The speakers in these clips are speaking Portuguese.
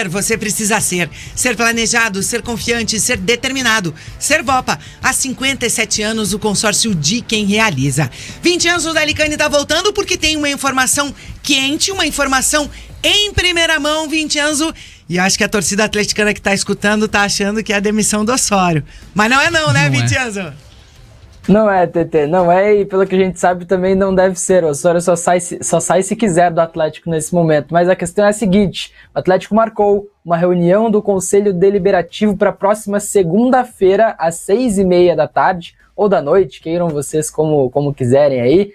Você precisa ser planejado, ser confiante, ser determinado. Ser Vopa, há 57 anos o consórcio de quem realiza. 20 anos o Dalicani tá voltando porque tem uma informação quente, uma informação em primeira mão, 20 anos. E acho que a torcida atleticana que tá escutando tá achando que é a demissão do Osório. Mas não é não, né, 20 anos? Não é, TT, não é, e pelo que a gente sabe também não deve ser. O Osório só sai se quiser do Atlético nesse momento. Mas a questão é a seguinte: o Atlético marcou uma reunião do Conselho Deliberativo para a próxima segunda-feira, às 6h30 da tarde, ou da noite, queiram vocês como quiserem aí,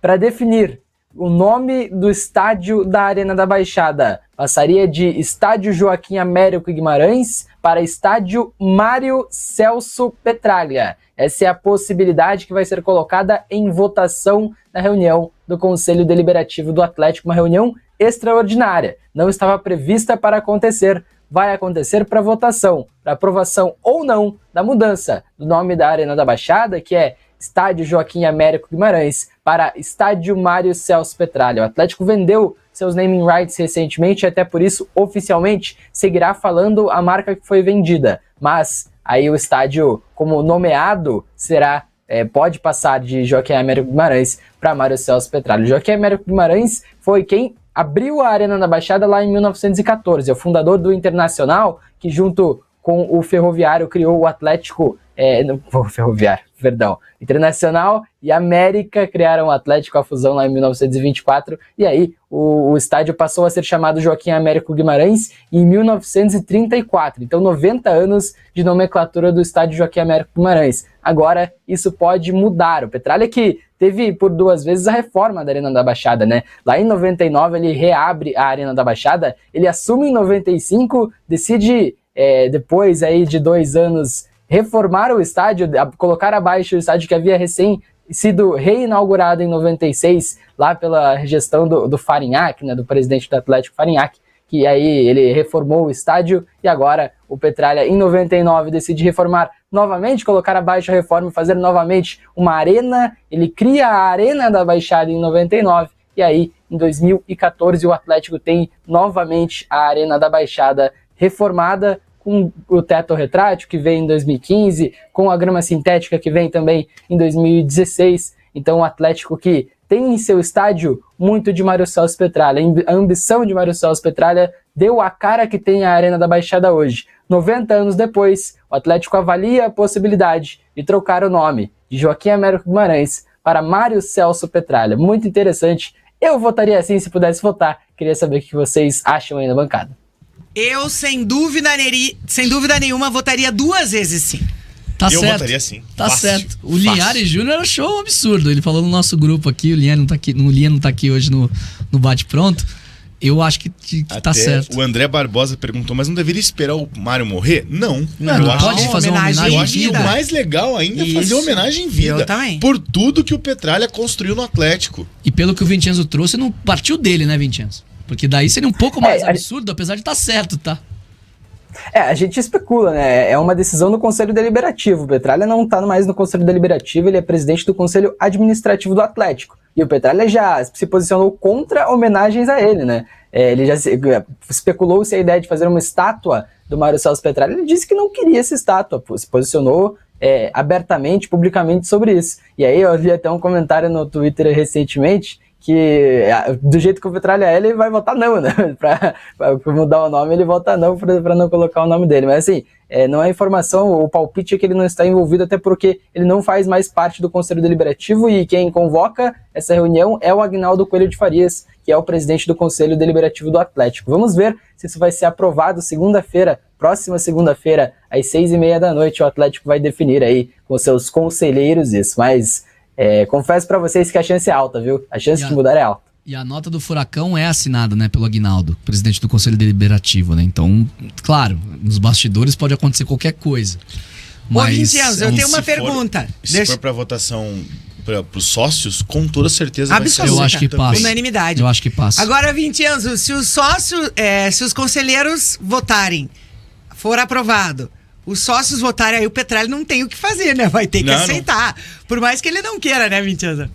para definir o nome do estádio da Arena da Baixada. Passaria de Estádio Joaquim Américo Guimarães para Estádio Mário Celso Petraglia. Essa é a possibilidade que vai ser colocada em votação na reunião do Conselho Deliberativo do Atlético, uma reunião extraordinária. Não estava prevista para acontecer, vai acontecer para votação, para aprovação ou não da mudança do nome da Arena da Baixada, que é Estádio Joaquim Américo Guimarães, para Estádio Mário Celso Petraglia. O Atlético vendeu seus naming rights recentemente e até por isso, oficialmente, seguirá falando a marca que foi vendida. Mas aí o estádio, como nomeado, pode passar de Joaquim Américo Guimarães para Mário Celso Petraglia. Joaquim Américo Guimarães foi quem abriu a Arena da Baixada lá em 1914. É o fundador do Internacional, que junto com o Ferroviário criou o Atlético... Internacional e América criaram o Atlético, a fusão lá em 1924, e aí o estádio passou a ser chamado Joaquim Américo Guimarães em 1934, então 90 anos de nomenclatura do estádio Joaquim Américo Guimarães. Agora isso pode mudar. O Petraglia que teve por 2 vezes a reforma da Arena da Baixada, né? Lá em 99 ele reabre a Arena da Baixada, ele assume em 95, decide depois aí de 2 anos reformar o estádio, colocar abaixo o estádio que havia recém sido reinaugurado em 96, lá pela gestão do Farinhaque, né, do presidente do Atlético Farinhaque, que aí ele reformou o estádio, e agora o Petraglia em 99 decide reformar novamente, colocar abaixo a reforma e fazer novamente uma arena. Ele cria a Arena da Baixada em 99, e aí em 2014 o Atlético tem novamente a Arena da Baixada reformada, com o teto retrátil que vem em 2015, com a grama sintética que vem também em 2016. Então o Atlético que tem em seu estádio muito de Mário Celso Petraglia. A ambição de Mário Celso Petraglia deu a cara que tem a Arena da Baixada hoje. 90 anos depois, o Atlético avalia a possibilidade de trocar o nome de Joaquim Américo Guimarães para Mário Celso Petraglia. Muito interessante. Eu votaria assim se pudesse votar. Queria saber o que vocês acham aí na bancada. Eu, sem dúvida nenhuma, votaria 2 vezes sim. Tá certo. Eu votaria sim. Tá Fácil. certo. O Linhares Júnior achou um absurdo. Ele falou no nosso grupo aqui, o Linhares não tá aqui hoje no Bate Pronto. Eu acho que tá certo. O André Barbosa perguntou, mas não deveria esperar o Mário morrer? Não. Não pode fazer uma homenagem Eu em acho que vida. o mais legal ainda é fazer homenagem em vida. Eu também. Por tudo que o Petraglia construiu no Atlético. E pelo que o Vincenzo trouxe, não partiu dele, né, Vincenzo? Porque daí seria um pouco mais absurdo, apesar de estar certo, tá? A gente especula, né? É uma decisão do Conselho Deliberativo. O Petraglia não tá mais no Conselho Deliberativo, ele é presidente do Conselho Administrativo do Atlético. E o Petraglia já se posicionou contra homenagens a ele, né? Ele já especulou-se a ideia de fazer uma estátua do Mário Celso Petraglia. Ele disse que não queria essa estátua, se posicionou abertamente, publicamente sobre isso. E aí eu li até um comentário no Twitter recentemente que do jeito que o Petraglia ele vai votar não, né? Pra mudar o nome, ele vota não pra não colocar o nome dele. Mas assim, não é informação, o palpite é que ele não está envolvido, até porque ele não faz mais parte do Conselho Deliberativo e quem convoca essa reunião é o Aguinaldo Coelho de Farias, que é o presidente do Conselho Deliberativo do Atlético. Vamos ver se isso vai ser aprovado próxima segunda-feira, às 6h30 da noite, o Atlético vai definir aí com seus conselheiros isso, mas... confesso pra vocês que a chance é alta, viu? A chance de mudar é alta. E a nota do Furacão é assinada, né, pelo Aguinaldo, presidente do Conselho Deliberativo, né? Então, claro, nos bastidores pode acontecer qualquer coisa. Mas... Ô, Vincenzo, eu tenho uma pergunta. Se for pra votação para os sócios, com toda certeza vai ser. Eu acho que passa. Unanimidade. Eu acho que passa. Agora, Vincenzo, se os sócios, se os conselheiros votarem, for aprovado, os sócios votarem, aí o Petraglia não tem o que fazer, né? Vai ter que aceitar. Por mais que ele não queira, né, Vincenzo?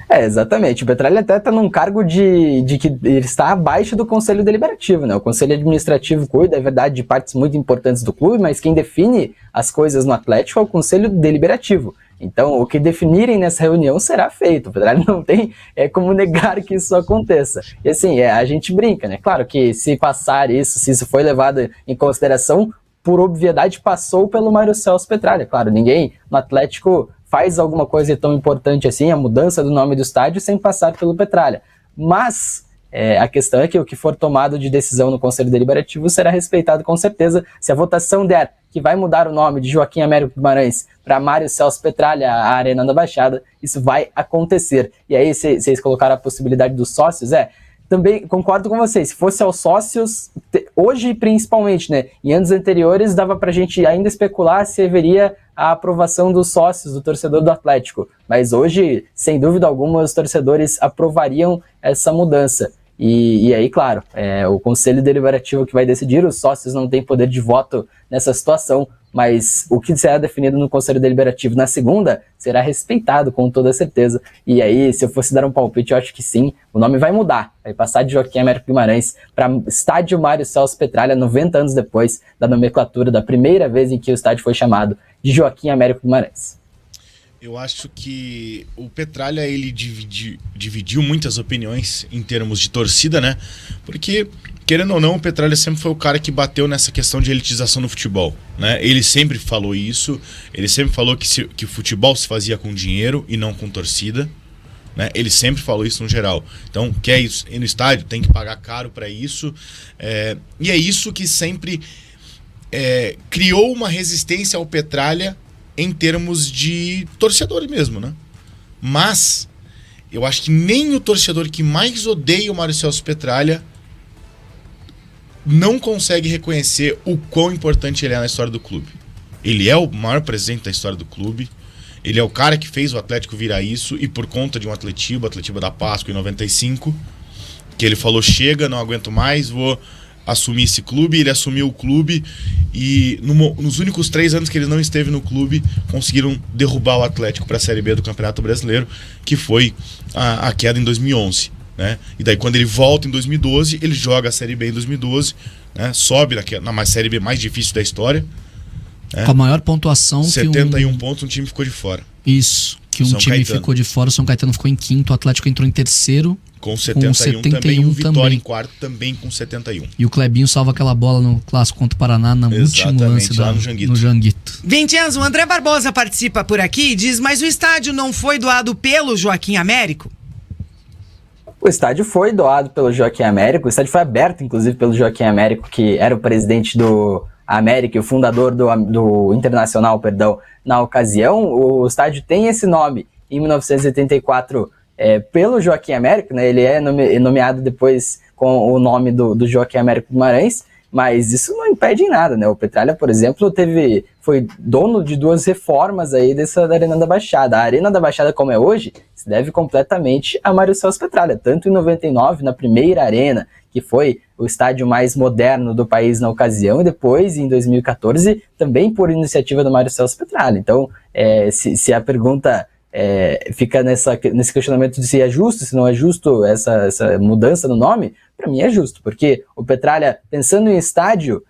Exatamente. O Petralha até está num cargo de que ele está abaixo do Conselho Deliberativo, né? O Conselho Administrativo cuida, é verdade, de partes muito importantes do clube, mas quem define as coisas no Atlético é o Conselho Deliberativo. Então, o que definirem nessa reunião será feito. O Petralha não tem como negar que isso aconteça. E assim, a gente brinca, né? Claro que se passar isso, se isso foi levado em consideração, por obviedade, passou pelo Mário Celso Petralha. Claro, ninguém no Atlético faz alguma coisa tão importante assim, a mudança do nome do estádio, sem passar pelo Petralha. Mas a questão é que o que for tomado de decisão no Conselho Deliberativo será respeitado com certeza. Se a votação der que vai mudar o nome de Joaquim Américo Guimarães para Mário Celso Petralha, a Arena da Baixada, isso vai acontecer. E aí, vocês colocaram a possibilidade dos sócios, também concordo com vocês, se fosse aos sócios, hoje principalmente, né, em anos anteriores dava pra gente ainda especular se haveria a aprovação dos sócios, do torcedor do Atlético, mas hoje, sem dúvida alguma, os torcedores aprovariam essa mudança. E aí, claro, o Conselho Deliberativo que vai decidir, os sócios não têm poder de voto nessa situação, mas o que será definido no Conselho Deliberativo na segunda será respeitado com toda certeza. E aí, se eu fosse dar um palpite, eu acho que sim, o nome vai mudar, vai passar de Joaquim Américo Guimarães para Estádio Mário Celso Petralha, 90 anos depois da nomenclatura, da primeira vez em que o estádio foi chamado de Joaquim Américo Guimarães. Eu acho que o Petralha, ele dividiu muitas opiniões em termos de torcida, né? Porque, querendo ou não, o Petralha sempre foi o cara que bateu nessa questão de elitização no futebol, né? Ele sempre falou isso, ele sempre falou que o futebol se fazia com dinheiro e não com torcida, né? Ele sempre falou isso no geral. Então, quer ir no estádio, tem que pagar caro para isso. E é isso que sempre criou uma resistência ao Petralha em termos de torcedor mesmo, né? Mas eu acho que nem o torcedor que mais odeia o Mário Celso Petralha não consegue reconhecer o quão importante ele é na história do clube. Ele é o maior presidente da história do clube, ele é o cara que fez o Atlético virar isso, e por conta de um Atletiba da Páscoa em 95, que ele falou, chega, não aguento mais, vou assumir esse clube. Ele assumiu o clube e nos únicos 3 anos que ele não esteve no clube, conseguiram derrubar o Atlético para a Série B do Campeonato Brasileiro, que foi a queda em 2011, né? E daí quando ele volta em 2012, ele joga a Série B em 2012, né? Sobe na Série B mais difícil da história, né? Com a maior pontuação 71 pontos, um time ficou de fora. Isso, que um São time Caetano ficou de fora, o São Caetano ficou em quinto, o Atlético entrou em terceiro. Com 71 também, o Vitória em quarto também com 71. E o Clebinho salva aquela bola no clássico contra o Paraná no último lance lá no Janguito. Vincenzo, o André Barbosa participa por aqui e diz, mas o estádio não foi doado pelo Joaquim Américo? O estádio foi doado pelo Joaquim Américo, o estádio foi aberto, inclusive, pelo Joaquim Américo, que era o presidente do América e o fundador do Internacional, na ocasião. O estádio tem esse nome em 1984 pelo Joaquim Américo, né? Ele é nomeado depois com o nome do Joaquim Américo Guimarães, mas isso não impede em nada, né? O Petralha, por exemplo, foi dono de 2 reformas aí da Arena da Baixada. A Arena da Baixada, como é hoje, se deve completamente a Mário Celso Petralha, tanto em 99, na primeira arena, que foi o estádio mais moderno do país na ocasião, e depois, em 2014, também por iniciativa do Mário Celso Petralha. Então, se a pergunta fica nesse questionamento de se é justo, se não é justo essa mudança no nome, para mim é justo, porque o Petralha, pensando em estádio,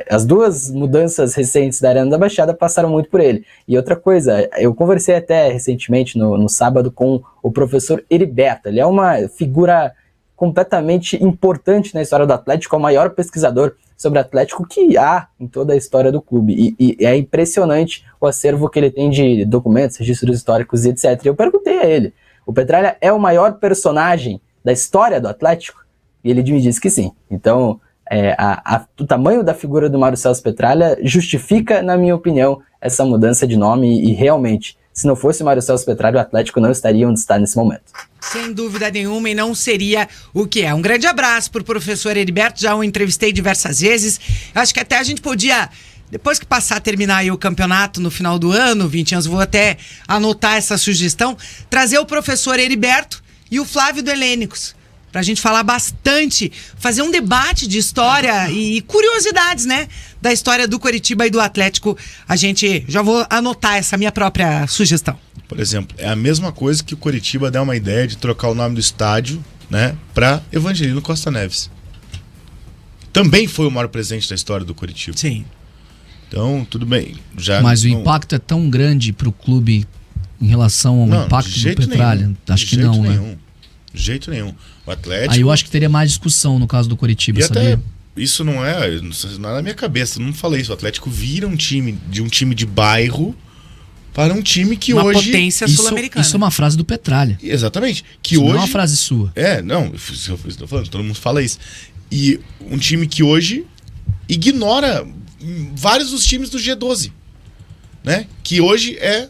as 2 mudanças recentes da Arena da Baixada passaram muito por ele. E outra coisa, eu conversei até recentemente, no sábado, com o professor Heriberto. Ele é uma figura completamente importante na história do Atlético, é o maior pesquisador sobre Atlético que há em toda a história do clube. E é impressionante o acervo que ele tem de documentos, registros históricos e etc. Eu perguntei a ele, o Petralha é o maior personagem da história do Atlético? E ele me disse que sim. Então, o tamanho da figura do Mário Celso Petralha justifica, na minha opinião, essa mudança de nome, e realmente, se não fosse o Mário Celso Petralha, o Atlético não estaria onde está nesse momento. Sem dúvida nenhuma, e não seria o que é. Um grande abraço para o professor Heriberto, já o entrevistei diversas vezes. Acho que até a gente podia, depois que terminar aí o campeonato no final do ano, Vincenzo, vou até anotar essa sugestão, trazer o professor Heriberto e o Flávio do Helênicos. pra gente falar bastante, fazer um debate de história e curiosidades, né? Da história do Coritiba e do Atlético. Já vou anotar essa minha própria sugestão. Por exemplo, é a mesma coisa que o Coritiba dá uma ideia de trocar o nome do estádio, né, pra Evangelino Costa Neves. Também foi o maior presente da história do Coritiba. Sim. Então, tudo bem. Mas o impacto é tão grande pro clube em relação ao impacto do Petralha? Acho que não, né? De jeito nenhum. O Atlético... Aí eu acho que teria mais discussão no caso do Coritiba, e sabia? até isso não é na minha cabeça, não falei isso. O Atlético vira um time de bairro para um time que uma hoje... potência sul-americana. Isso é uma frase do Petralha. Exatamente. Que Isso hoje... não é uma frase sua. Não, isso eu estou falando, todo mundo fala isso. E um time que hoje ignora vários dos times do G12, né? Que hoje é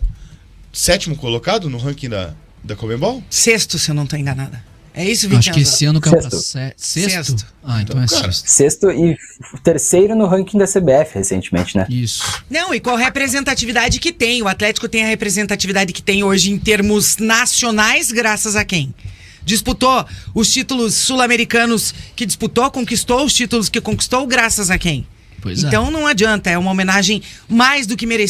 7º colocado no ranking da Conmebol. 6º, se eu não estou enganada. É isso, Vincenzo? Acho que esse ano caiu pra Sexto. sexto. Ah, então é cara, sexto. 6º e 3º no ranking da CBF recentemente, né? Isso. Não, e qual representatividade que tem? O Atlético tem a representatividade que tem hoje em termos nacionais, graças a quem? Disputou os títulos sul-americanos que disputou, conquistou os títulos que conquistou, graças a quem? Pois é. Então não adianta, é uma homenagem mais do que merecida.